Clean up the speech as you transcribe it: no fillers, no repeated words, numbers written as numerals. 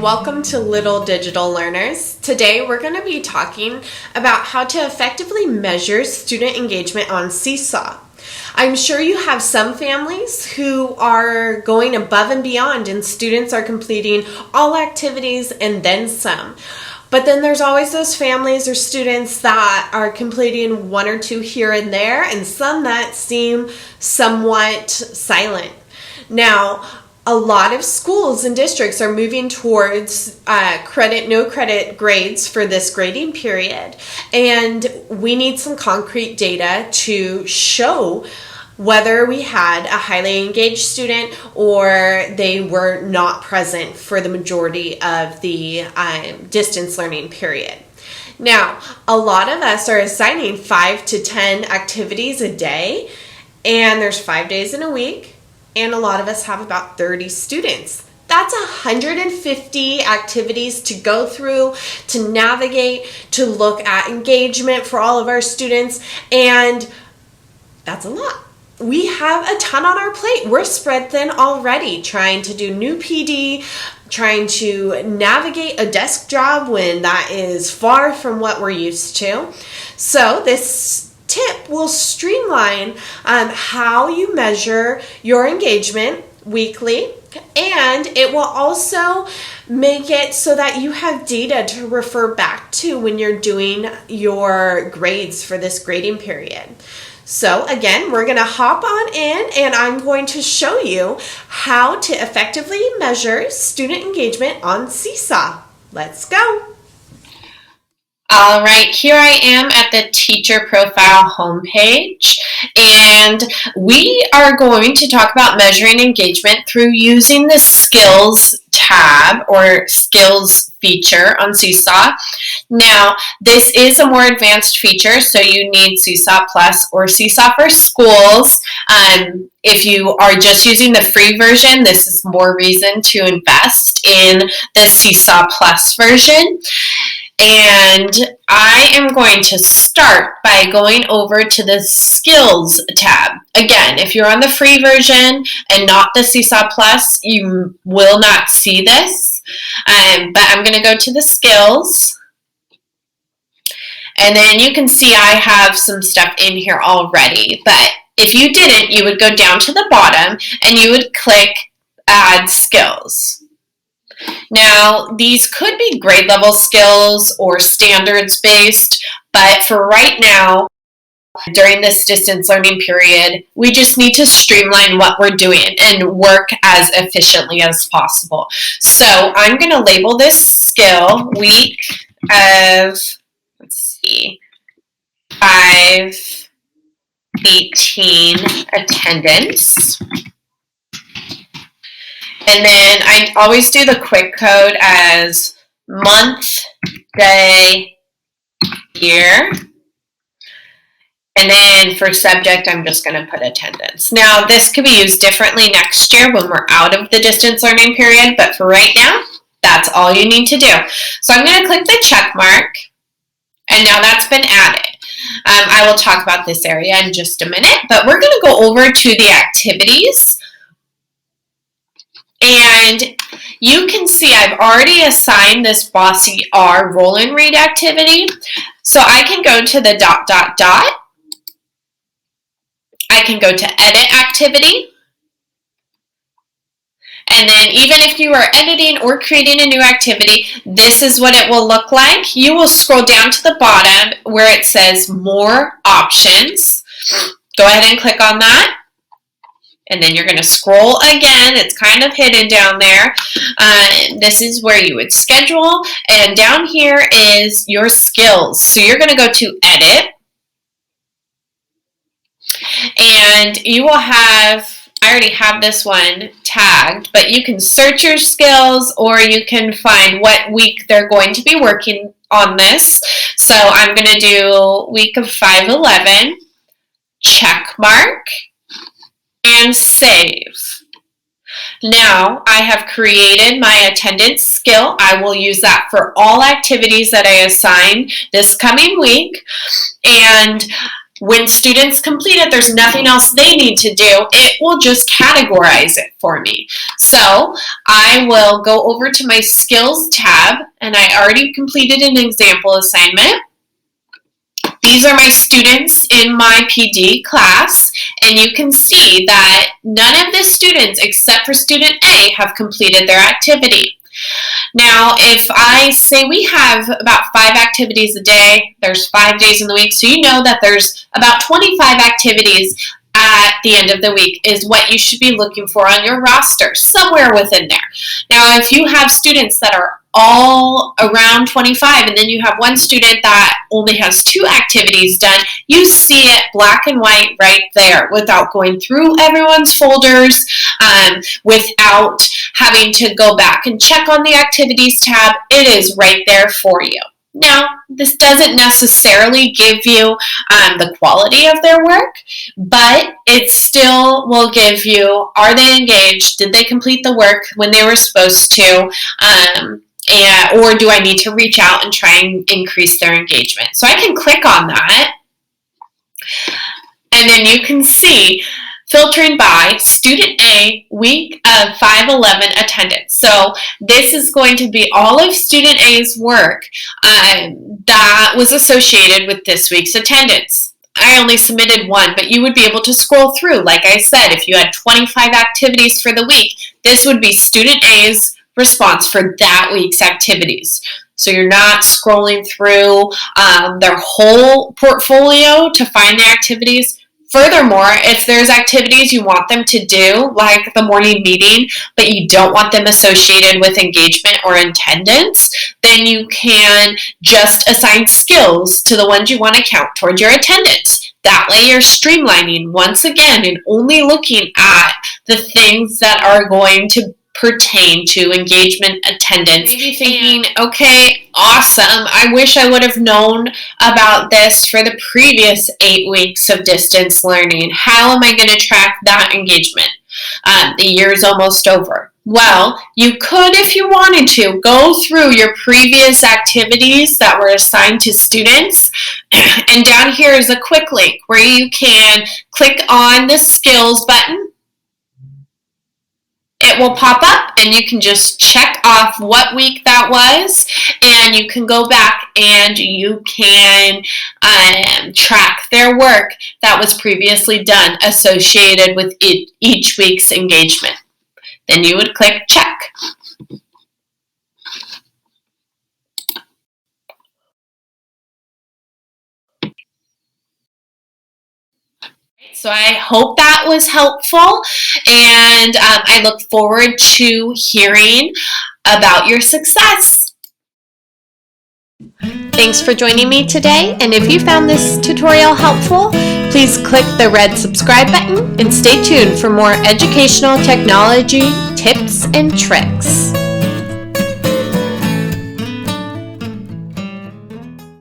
and welcome to Little Digital Learners. Today we're going to be talking about how to effectively measure student engagement on Seesaw. I'm sure you have some families who are going above and beyond and students are completing all activities and then some. But then there's always those families or students that are completing one or two here and there and some that seem somewhat silent. Now, a lot of schools and districts are moving towards no credit grades for this grading period. And we need some concrete data to show whether we had a highly engaged student or they were not present for the majority of the distance learning period. Now, a lot of us are assigning 5 to 10 activities a day, and there's 5 days in a week. And a lot of us have about 30 students. That's 150 activities to go through, to navigate, to look at engagement for all of our students, and that's a lot. We have a ton on our plate. We're spread thin already, trying to do new PD, trying to navigate a desk job when that is far from what we're used to. So this tip will streamline how you measure your engagement weekly, and it will also make it so that you have data to refer back to when you're doing your grades for this grading period. So again, we're going to hop on in and I'm going to show you how to effectively measure student engagement on Seesaw. Let's go. All right, here I am at the teacher profile homepage, and we are going to talk about measuring engagement through using the skills tab or skills feature on Seesaw. Now, this is a more advanced feature, so you need Seesaw Plus or Seesaw for Schools. If you are just using the free version, this is more reason to invest in the Seesaw Plus version. And I am going to start by going over to the Skills tab. Again, if you're on the free version and not the Seesaw Plus, you will not see this. But I'm going to go to the Skills. And then you can see I have some stuff in here already. But if you didn't, you would go down to the bottom and you would click Add Skills. Now, these could be grade level skills or standards based, but for right now, during this distance learning period, we just need to streamline what we're doing and work as efficiently as possible. So I'm going to label this skill week of, 518 attendance. And then I always do the quick code as month, day, year. And then for subject, I'm just going to put attendance. Now, this could be used differently next year when we're out of the distance learning period, but for right now, that's all you need to do. So I'm going to click the check mark, and now that's been added. I will talk about this area in just a minute, but we're going to go over to the activities. And you can see I've already assigned this Bossy R roll and read activity. So I can go to the ... I can go to edit activity. And then even if you are editing or creating a new activity, this is what it will look like. You will scroll down to the bottom where it says more options. Go ahead and click on that. And then you're going to scroll again. It's kind of hidden down there. This is where you would schedule. And down here is your skills. So you're going to go to edit. And you will have, I already have this one tagged, but you can search your skills or you can find what week they're going to be working on this. So I'm going to do week of 511, check mark, and save. Now I have created my attendance skill. I will use that for all activities that I assign this coming week. And When students complete it, there's nothing else they need to do. It will just categorize it for me. So I will go over to my skills tab, and I already completed an example assignment. These are my students in my PD class, and you can see that none of the students except for student A have completed their activity. Now, if I say we have about 5 activities a day, there's 5 days in the week, so you know that there's about 25 activities at the end of the week is what you should be looking for on your roster, somewhere within there. Now, if you have students that are all around 25 and then you have one student that only has 2 activities done, you see it black and white right there without going through everyone's folders, without having to go back and check on the activities tab. It is right there for you. Now, this doesn't necessarily give you the quality of their work, but it still will give you, are they engaged? Did they complete the work when they were supposed to? Or do I need to reach out and try and increase their engagement? So I can click on that, and then you can see filtering by student A, week of 5/11 attendance. So this is going to be all of student A's work that was associated with this week's attendance. I only submitted 1, but you would be able to scroll through. Like I said, if you had 25 activities for the week, this would be student A's response for that week's activities. So you're not scrolling through their whole portfolio to find the activities. Furthermore, if there's activities you want them to do, like the morning meeting, but you don't want them associated with engagement or attendance, then you can just assign skills to the ones you want to count towards your attendance. That way you're streamlining once again and only looking at the things that are going to pertain to engagement, attendance. Maybe thinking, okay, awesome, I wish I would have known about this for the previous 8 weeks of distance learning. How am I going to track that engagement? The year's almost over. Well, you could, if you wanted to, go through your previous activities that were assigned to students, and down here is a quick link where you can click on the skills button. It will pop up and you can just check off what week that was, and you can go back and you can track their work that was previously done associated with each week's engagement. Then you would click check. So I hope that was helpful, and I look forward to hearing about your success. Thanks for joining me today, and if you found this tutorial helpful, please click the red subscribe button and stay tuned for more educational technology tips and tricks.